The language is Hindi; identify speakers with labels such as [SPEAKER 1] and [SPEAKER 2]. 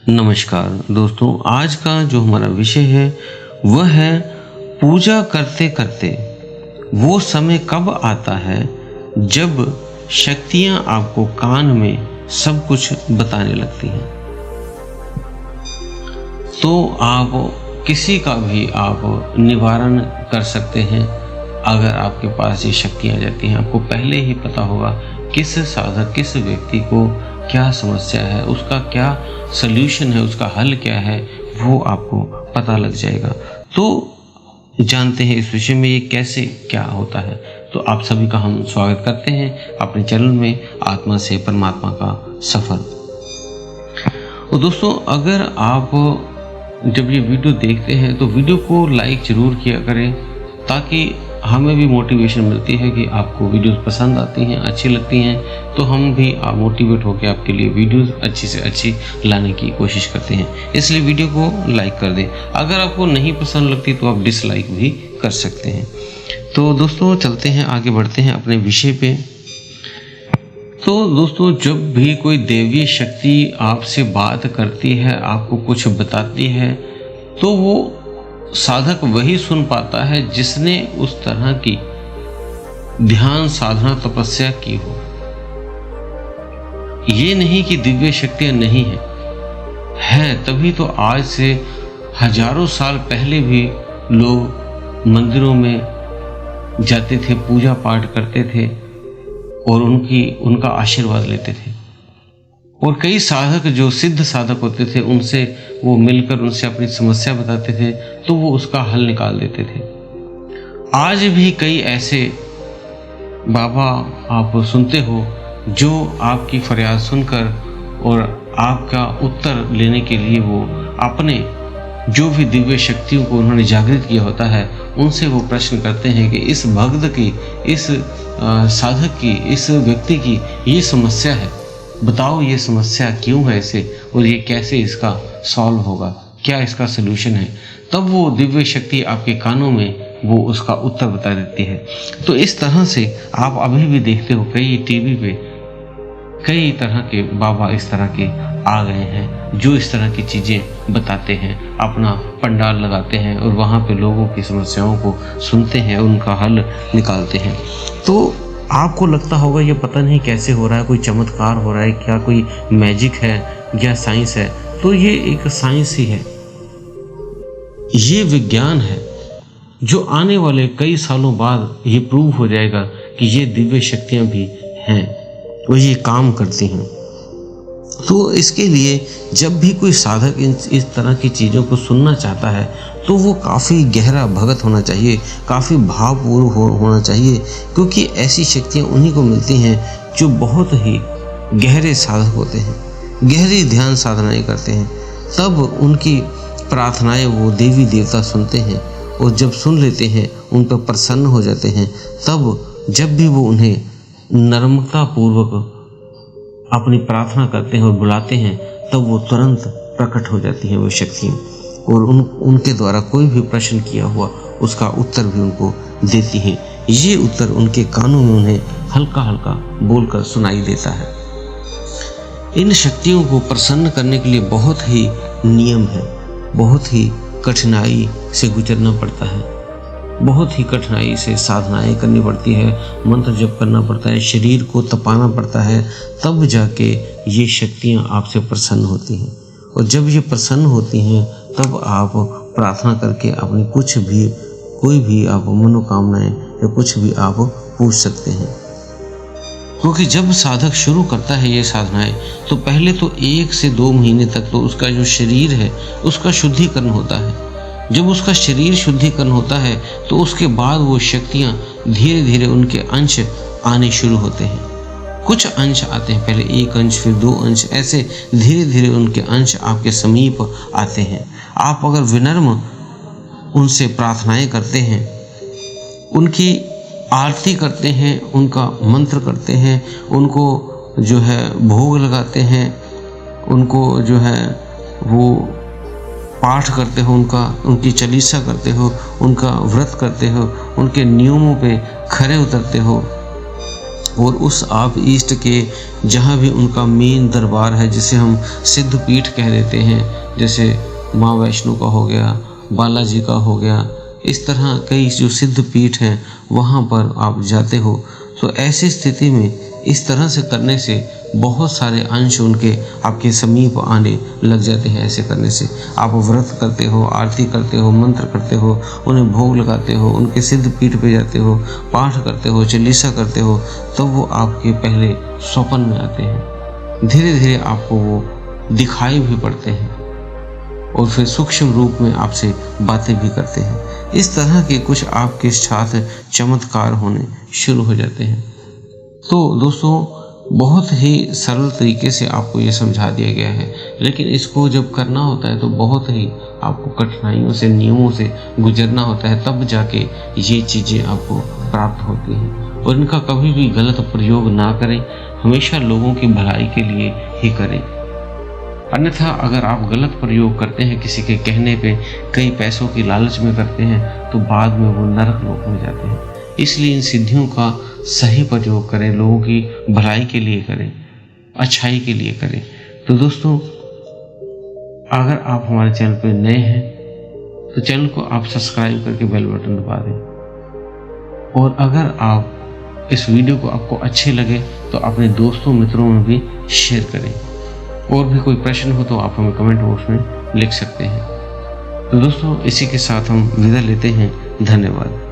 [SPEAKER 1] नमस्कार दोस्तों, आज का जो हमारा विषय है वह है पूजा करते करते वो समय कब आता है जब शक्तियां आपको कान में सब कुछ बताने लगती हैं। तो आप किसी का भी आप निवारण कर सकते हैं अगर आपके पास ये शक्तियां आ जाती हैं। आपको पहले ही पता होगा किस साधक, किस व्यक्ति को क्या समस्या है, उसका क्या सल्यूशन है, उसका हल क्या है, वो आपको पता लग जाएगा। तो जानते हैं इस विषय में ये कैसे क्या होता है। तो आप सभी का हम स्वागत करते हैं अपने चैनल में आत्मा से परमात्मा का सफर। और दोस्तों, अगर आप जब ये वीडियो देखते हैं तो वीडियो को लाइक जरूर किया करें, ताकि हमें भी मोटिवेशन मिलती है कि आपको वीडियोस पसंद आती हैं, अच्छी लगती हैं, तो हम भी मोटिवेट होकर आपके लिए वीडियोस अच्छी से अच्छी लाने की कोशिश करते हैं। इसलिए वीडियो को लाइक कर दें। अगर आपको नहीं पसंद लगती तो आप डिसलाइक भी कर सकते हैं। तो दोस्तों, चलते हैं, आगे बढ़ते हैं अपने विषय पे। तो दोस्तों, जब भी कोई दैवीय शक्ति आपसे बात करती है, आपको कुछ बताती है, तो वो साधक वही सुन पाता है जिसने उस तरह की ध्यान साधना तपस्या की हो। ये नहीं कि दिव्य शक्तियां नहीं है, तभी तो आज से हजारों साल पहले भी लोग मंदिरों में जाते थे, पूजा पाठ करते थे और उनका आशीर्वाद लेते थे। और कई साधक जो सिद्ध साधक होते थे, उनसे वो मिलकर उनसे अपनी समस्या बताते थे, तो वो उसका हल निकाल देते थे। आज भी कई ऐसे बाबा आप सुनते हो जो आपकी फरियाद सुनकर और आपका उत्तर लेने के लिए वो अपने जो भी दिव्य शक्तियों को उन्होंने जागृत किया होता है, उनसे वो प्रश्न करते हैं कि इस भक्त की, इस साधक की, इस व्यक्ति की ये समस्या है, बताओ ये समस्या क्यों है इसे, और ये कैसे इसका सॉल्व होगा, क्या इसका सलूशन है। तब वो दिव्य शक्ति आपके कानों में वो उसका उत्तर बता देती है। तो इस तरह से आप अभी भी देखते हो कई टीवी पे कई तरह के बाबा इस तरह के आ गए हैं जो इस तरह की चीज़ें बताते हैं, अपना पंडाल लगाते हैं और वहाँ पे लोगों की समस्याओं को सुनते हैं, उनका हल निकालते हैं। तो आपको लगता होगा ये पता नहीं कैसे हो रहा है, कोई चमत्कार हो रहा है क्या, कोई मैजिक है या साइंस है। तो ये एक साइंस ही है, ये विज्ञान है जो आने वाले कई सालों बाद ये प्रूव हो जाएगा कि ये दिव्य शक्तियां भी हैं और ये काम करती हैं। तो इसके लिए जब भी कोई साधक इस तरह की चीज़ों को सुनना चाहता है तो वो काफ़ी गहरा भगत होना चाहिए, काफ़ी भावपूर्ण होना चाहिए, क्योंकि ऐसी शक्तियाँ उन्हीं को मिलती हैं जो बहुत ही गहरे साधक होते हैं, गहरी ध्यान साधनाएं करते हैं। तब उनकी प्रार्थनाएं वो देवी देवता सुनते हैं और जब सुन लेते हैं, उन पर प्रसन्न हो जाते हैं। तब जब भी वो उन्हें नम्रतापूर्वक अपनी प्रार्थना करते हैं और बुलाते हैं, तब वो तुरंत प्रकट हो जाती हैं वो शक्तियाँ, और उनके द्वारा कोई भी प्रश्न किया हुआ उसका उत्तर भी उनको देती हैं। ये उत्तर उनके कानों में उन्हें हल्का हल्का बोलकर सुनाई देता है। इन शक्तियों को प्रसन्न करने के लिए बहुत ही नियम है, बहुत ही कठिनाई से गुजरना पड़ता है, बहुत ही कठिनाई से साधनाएं करनी पड़ती है, मंत्र जप करना पड़ता है, शरीर को तपाना पड़ता है, तब जाके ये शक्तियाँ आपसे प्रसन्न होती हैं। और जब ये प्रसन्न होती हैं तब आप प्रार्थना करके अपनी कोई भी आप मनोकामनाएं या कुछ भी आप पूछ सकते हैं। क्योंकि जब साधक शुरू करता है ये साधनाएं, तो पहले तो 1 से 2 महीने तक तो उसका जो शरीर है उसका शुद्धिकरण होता है। जब उसका शरीर शुद्धिकरण होता है तो उसके बाद वो शक्तियाँ धीरे धीरे उनके अंश आने शुरू होते हैं। कुछ अंश आते हैं, पहले 1 अंश, फिर 2 अंश, ऐसे धीरे धीरे उनके अंश आपके समीप आते हैं। आप अगर विनम्र उनसे प्रार्थनाएं करते हैं, उनकी आरती करते हैं, उनका मंत्र करते हैं, उनको जो है भोग लगाते हैं, उनको जो है वो पाठ करते हो, उनकी चालीसा करते हो, उनका व्रत करते हो, उनके नियमों पे खरे उतरते हो, और उस आप ईस्ट के जहाँ भी उनका मेन दरबार है, जिसे हम सिद्ध पीठ कह देते हैं, जैसे माँ वैष्णो का हो गया, बालाजी का हो गया, इस तरह कई जो सिद्ध पीठ हैं वहाँ पर आप जाते हो, तो ऐसी स्थिति में इस तरह से करने से बहुत सारे अंश उनके आपके समीप आने लग जाते हैं। ऐसे करने से आप व्रत करते हो, आरती करते हो, मंत्र करते हो, उन्हें भोग लगाते हो, उनके सिद्ध पीठ पे जाते हो, पाठ करते हो, चालीसा करते हो, तो वो आपके पहले स्वप्न में आते हैं। धीरे धीरे आपको वो दिखाई भी पड़ते हैं और फिर सूक्ष्म रूप में आपसे बातें भी करते हैं। इस तरह के कुछ आपके साथ चमत्कार होने शुरू हो जाते हैं। तो दोस्तों, बहुत ही सरल तरीके से आपको ये समझा दिया गया है, लेकिन इसको जब करना होता है तो बहुत ही आपको कठिनाइयों से, नियमों से गुजरना होता है, तब जाके ये चीज़ें आपको प्राप्त होती हैं। और इनका कभी भी गलत प्रयोग ना करें, हमेशा लोगों की भलाई के लिए ही करें। अन्यथा अगर आप गलत प्रयोग करते हैं, किसी के कहने पे, कई पैसों की लालच में करते हैं, तो बाद में वो नरक लोक में जाते हैं। इसलिए इन सिद्धियों का सही प्रयोग करें, लोगों की भलाई के लिए करें, अच्छाई के लिए करें। तो दोस्तों, अगर आप हमारे चैनल पर नए हैं तो चैनल को आप सब्सक्राइब करके बेल बटन दबा दें। और अगर आप इस वीडियो को आपको अच्छे लगे तो अपने दोस्तों मित्रों में भी शेयर करें। और भी कोई प्रश्न हो तो आप हमें कमेंट बॉक्स में लिख सकते हैं। तो दोस्तों, इसी के साथ हम विदा लेते हैं। धन्यवाद।